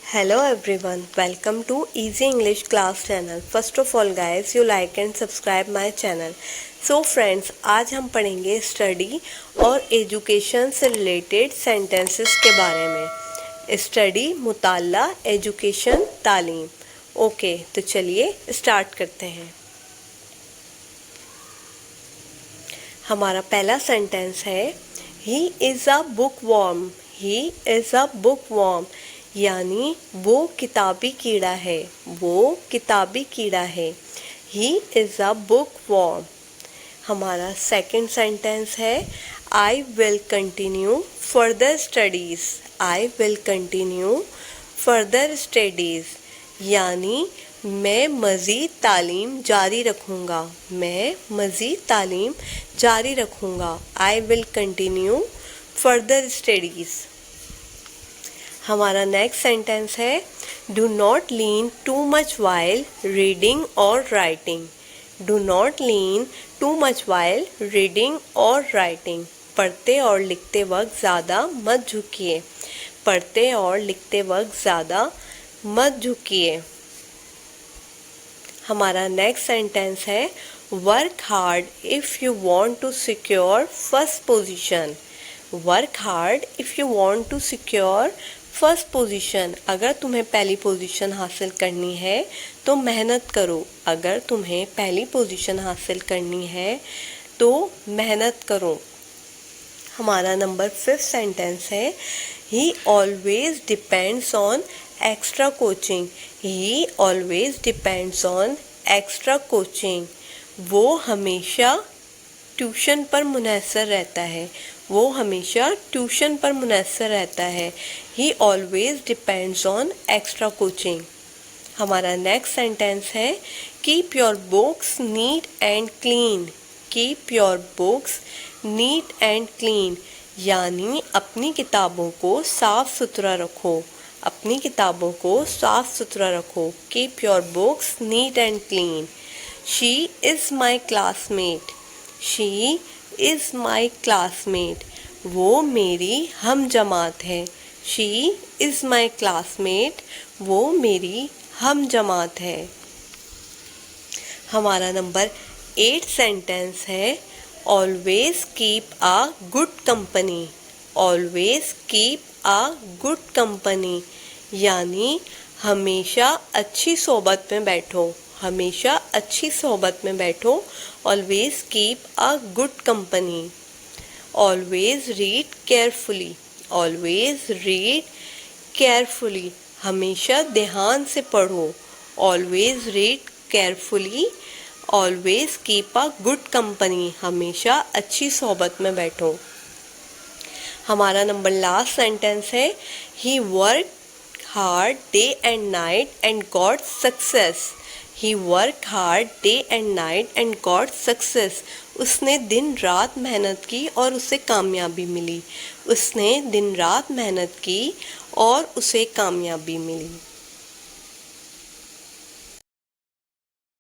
Hello everyone, welcome to Easy English Class channel. First of all guys, you like and subscribe my channel. So friends, आज हम पढ़ेंगे study और education से related sentences के बारे में. स्टडी मुताल्ला, एजुकेशन तालीम. ओके, तो चलिए स्टार्ट करते हैं. हमारा पहला सेंटेंस है he is a bookworm. He is a bookworm यानी वो किताबी कीड़ा है. वो किताबी कीड़ा है. He is a bookworm. हमारा सेकंड सेंटेंस है I will continue further studies. I will continue further studies यानी मैं मज़ीद तालीम जारी रखूँगा. मैं मज़ीद तालीम जारी रखूँगा. I will continue further studies. हमारा नेक्स्ट सेंटेंस है do not lean too much while reading और writing. Do not lean too much while reading और राइटिंग. पढ़ते और लिखते वक्त ज़्यादा मत झुकिए. पढ़ते और लिखते वक्त ज़्यादा मत झुकिए. हमारा नेक्स्ट सेंटेंस है work hard if you want to secure first position. Work hard if you want to secure first position. अगर तुम्हें पहली पोजीशन हासिल करनी है तो मेहनत करो. अगर तुम्हें पहली पोजीशन हासिल करनी है तो मेहनत करो. हमारा नंबर 5 सेंटेंस है ही always depends on extra coaching. He always depends on extra coaching. वो हमेशा ट्यूशन पर मुनहसर रहता है. वो हमेशा ट्यूशन पर मुनहसर रहता है. ही always depends on extra coaching. हमारा नेक्स्ट सेंटेंस है keep your books neat and clean. Keep your books neat and clean यानी अपनी किताबों को साफ़ सुथरा रखो. अपनी किताबों को साफ़ सुथरा रखो. Keep your books neat and clean. She is my classmate. She is my classmate. वो मेरी हम जमात है. She is my classmate. वो मेरी हम जमात है. हमारा नंबर 8 सेंटेंस है always keep a good company. Always keep a good company यानी हमेशा अच्छी सोबत में बैठो. हमेशा अच्छी सोबत में बैठो. Always keep a good company. Always read carefully. Always read carefully हमेशा ध्यान से पढ़ो. Always read carefully. Always keep a good company हमेशा अच्छी सोबत में बैठो. हमारा नंबर लास्ट सेंटेंस है he work hard day and night and got success. He work hard day and night and got success. उसने दिन रात मेहनत की और उसे कामयाबी मिली. उसने दिन रात मेहनत की और उसे कामयाबी मिली.